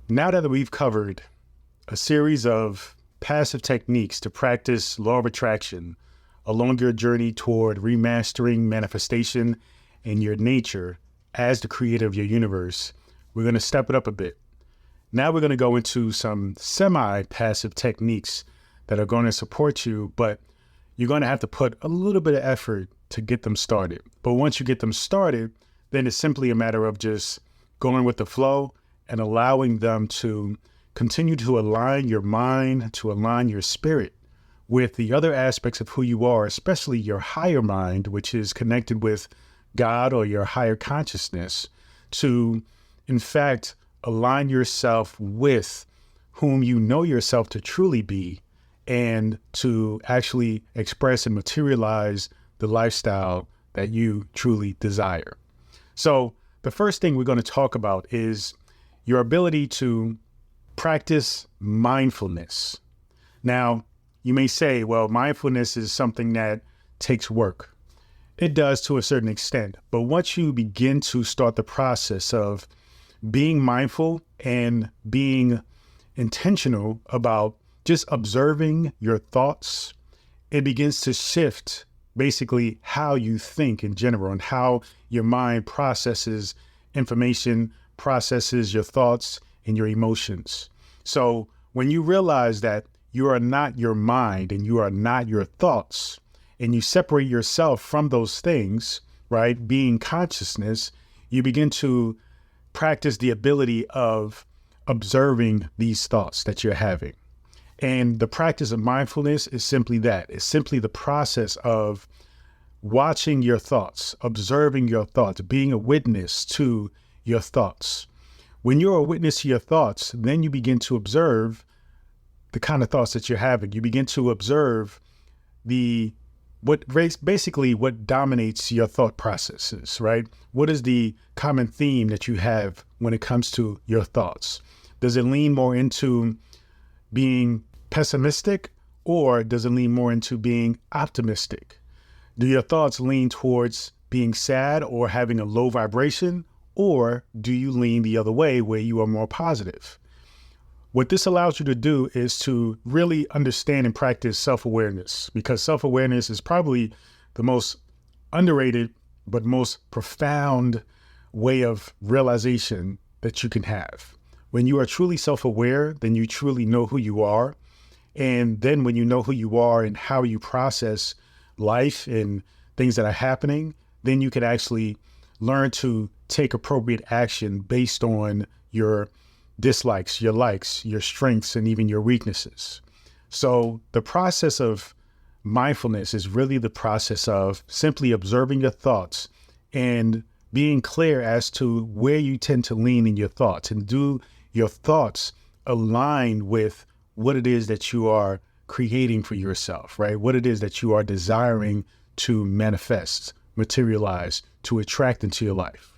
Now that we've covered a series of passive techniques to practice law of attraction along your journey toward remastering manifestation and your nature as the creator of your universe, we're going to step it up a bit. Now we're going to go into some semi-passive techniques that are going to support you, but you're going to have to put a little bit of effort to get them started. But once you get them started, then it's simply a matter of just going with the flow and allowing them to continue to align your mind, to align your spirit with the other aspects of who you are, especially your higher mind, which is connected with God or your higher consciousness, to, in fact, align yourself with whom you know yourself to truly be, and to actually express and materialize the lifestyle that you truly desire. So the first thing we're going to talk about is your ability to practice mindfulness. Now, you may say, well, mindfulness is something that takes work. It does to a certain extent, but once you begin to start the process of being mindful and being intentional about just observing your thoughts, it begins to shift basically how you think in general and how your mind processes information, processes your thoughts and your emotions. So when you realize that you are not your mind and you are not your thoughts, and you separate yourself from those things, right, being consciousness, you begin to practice the ability of observing these thoughts that you're having. And the practice of mindfulness is simply that. It's simply the process of watching your thoughts, observing your thoughts, being a witness to your thoughts. When you're a witness to your thoughts, then you begin to observe the kind of thoughts that you're having. You begin to observe what dominates your thought processes, right? What is the common theme that you have when it comes to your thoughts? Does it lean more into being pessimistic, or does it lean more into being optimistic? Do your thoughts lean towards being sad or having a low vibration, or do you lean the other way where you are more positive? What this allows you to do is to really understand and practice self-awareness, because self-awareness is probably the most underrated but most profound way of realization that you can have. When you are truly self-aware, then you truly know who you are. And then when you know who you are and how you process life and things that are happening, then you can actually learn to take appropriate action based on your dislikes, your likes, your strengths, and even your weaknesses. So the process of mindfulness is really the process of simply observing your thoughts and being clear as to where you tend to lean in your thoughts, and do your thoughts align with what it is that you are creating for yourself, right? What it is that you are desiring to manifest, materialize, to attract into your life.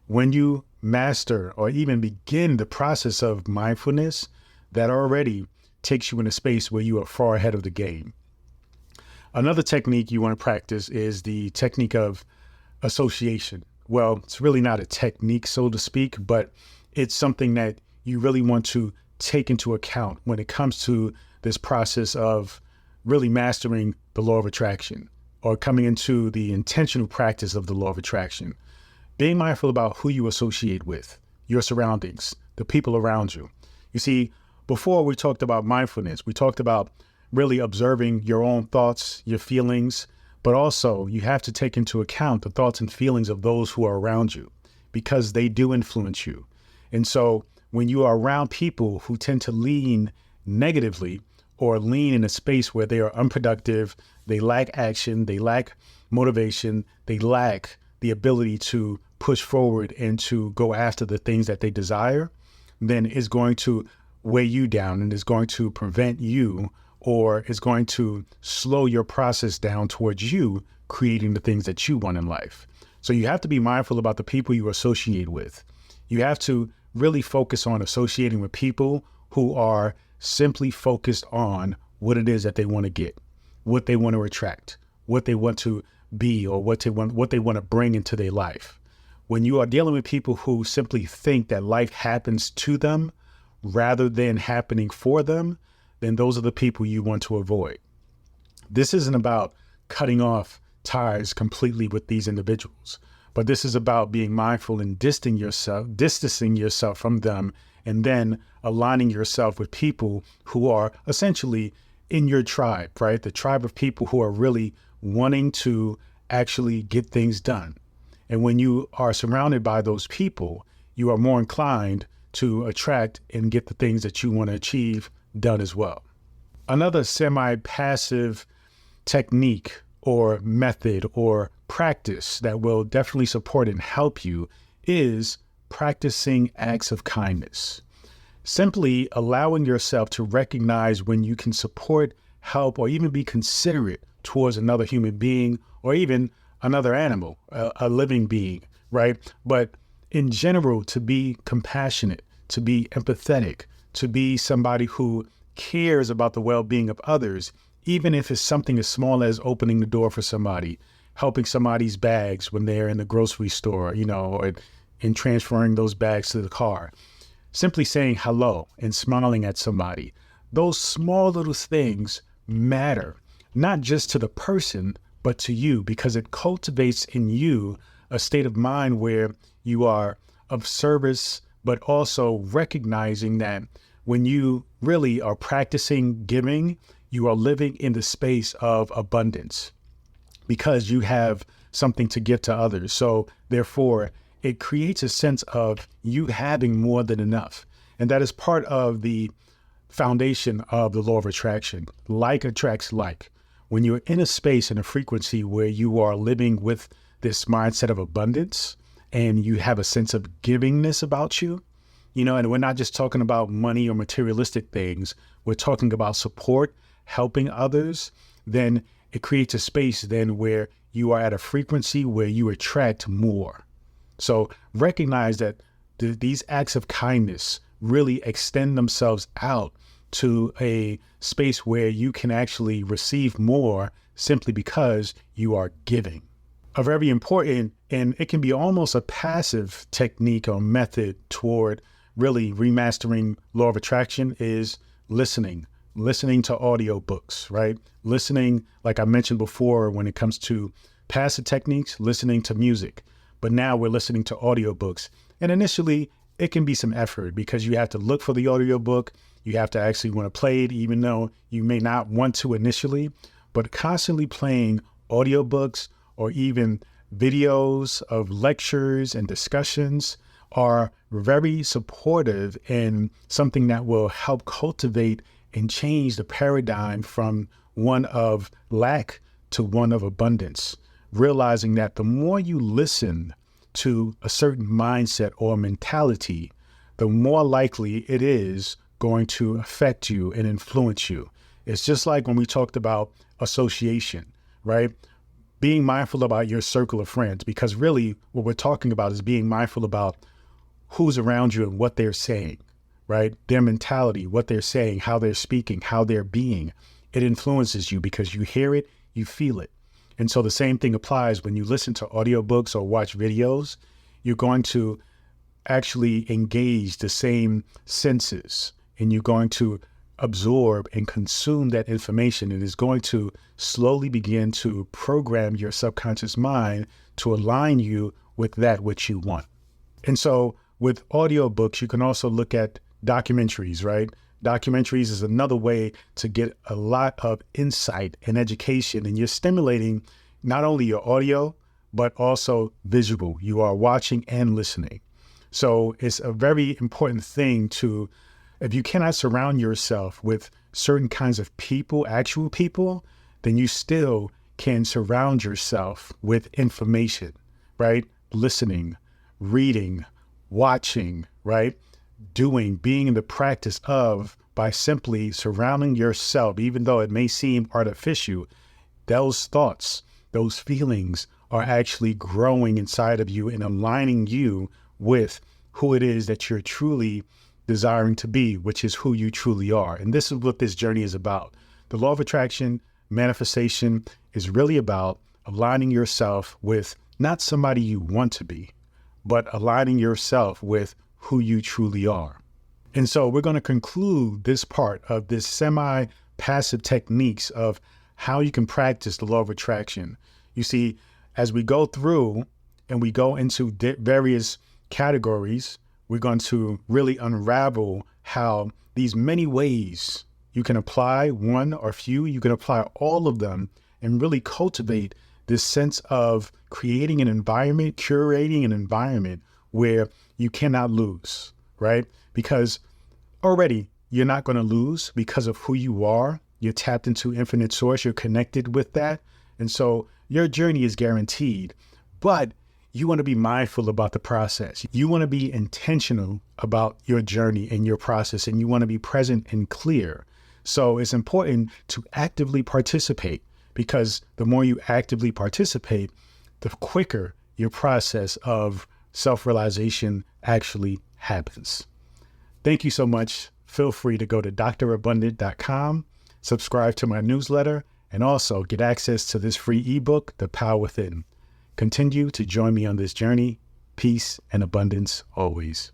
When you master or even begin the process of mindfulness, that already takes you in a space where you are far ahead of the game. Another technique you want to practice is the technique of association. Well, it's really not a technique, so to speak, but it's something that you really want to take into account when it comes to this process of really mastering the law of attraction, or coming into the intentional practice of the law of attraction. Being mindful about who you associate with, your surroundings, the people around you. You see, before we talked about mindfulness, we talked about really observing your own thoughts, your feelings, but also you have to take into account the thoughts and feelings of those who are around you, because they do influence you. And so when you are around people who tend to lean negatively, or lean in a space where they are unproductive, they lack action, they lack motivation, they lack the ability to push forward and to go after the things that they desire, then it's going to weigh you down, and is going to prevent you, or is going to slow your process down towards you creating the things that you want in life. So you have to be mindful about the people you associate with. You have to really focus on associating with people who are simply focused on what it is that they want to get, what they want to attract, what they want to be, or what they want to bring into their life. When you are dealing with people who simply think that life happens to them rather than happening for them, then those are the people you want to avoid. This isn't about cutting off ties completely with these individuals, but this is about being mindful and distancing yourself from them, and then aligning yourself with people who are essentially in your tribe, right? The tribe of people who are really wanting to actually get things done. And when you are surrounded by those people, you are more inclined to attract and get the things that you want to achieve done as well. Another semi-passive technique or method or practice that will definitely support and help you is practicing acts of kindness. Simply allowing yourself to recognize when you can support, help, or even be considerate towards another human being or even another animal, a living being, right? But in general, to be compassionate, to be empathetic, to be somebody who cares about the well-being of others, even if it's something as small as opening the door for somebody, helping somebody's bags when they're in the grocery store, or in transferring those bags to the car. Simply saying hello and smiling at somebody. Those small little things matter, not just to the person, but to you, because it cultivates in you a state of mind where you are of service, but also recognizing that when you really are practicing giving, you are living in the space of abundance because you have something to give to others. So therefore, it creates a sense of you having more than enough. And that is part of the foundation of the law of attraction. Like attracts like. When you're in a space and a frequency where you are living with this mindset of abundance and you have a sense of givingness about you, and we're not just talking about money or materialistic things, we're talking about support, helping others, then it creates a space then where you are at a frequency where you attract more. So recognize that these acts of kindness really extend themselves out to a space where you can actually receive more simply because you are giving. A very important, and it can be almost a passive technique or method toward really remastering law of attraction is listening to audiobooks, right? Listening, like I mentioned before, when it comes to passive techniques, listening to music. But now we're listening to audiobooks. And initially, it can be some effort because you have to look for the audiobook. You have to actually want to play it, even though you may not want to initially. But constantly playing audiobooks or even videos of lectures and discussions are very supportive and something that will help cultivate and change the paradigm from one of lack to one of abundance. Realizing that the more you listen to a certain mindset or mentality, the more likely it is going to affect you and influence you. It's just like when we talked about association, right? Being mindful about your circle of friends, because really what we're talking about is being mindful about who's around you and what they're saying, right? Their mentality, what they're saying, how they're speaking, how they're being. It influences you because you hear it, you feel it. And so the same thing applies when you listen to audiobooks or watch videos. You're going to actually engage the same senses and you're going to absorb and consume that information. It is going to slowly begin to program your subconscious mind to align you with that which you want. And so with audiobooks, you can also look at documentaries, right? Documentaries is another way to get a lot of insight and education, and you're stimulating not only your audio, but also visual. You are watching and listening. So it's a very important thing to, if you cannot surround yourself with certain kinds of people, actual people, then you still can surround yourself with information, right? Listening, reading, watching, right? Doing, being in the practice of, by simply surrounding yourself, even though it may seem artificial, those thoughts, those feelings are actually growing inside of you and aligning you with who it is that you're truly desiring to be, which is who you truly are. And this is what this journey is about. The law of attraction, manifestation is really about aligning yourself with not somebody you want to be, but aligning yourself with who you truly are. And so we're going to conclude this part of this semi-passive techniques of how you can practice the law of attraction. You see, as we go through and we go into various categories, we're going to really unravel how these many ways you can apply one or few, you can apply all of them and really cultivate this sense of creating an environment, curating an environment where you cannot lose, right? Because already you're not going to lose because of who you are. You're tapped into infinite source. You're connected with that. And so your journey is guaranteed, but you want to be mindful about the process. You want to be intentional about your journey and your process, and you want to be present and clear. So it's important to actively participate, because the more you actively participate, the quicker your process of self-realization actually happens. Thank you so much. Feel free to go to drabundant.com, subscribe to my newsletter, and also get access to this free ebook, The Power Within. Continue to join me on this journey. Peace and abundance always.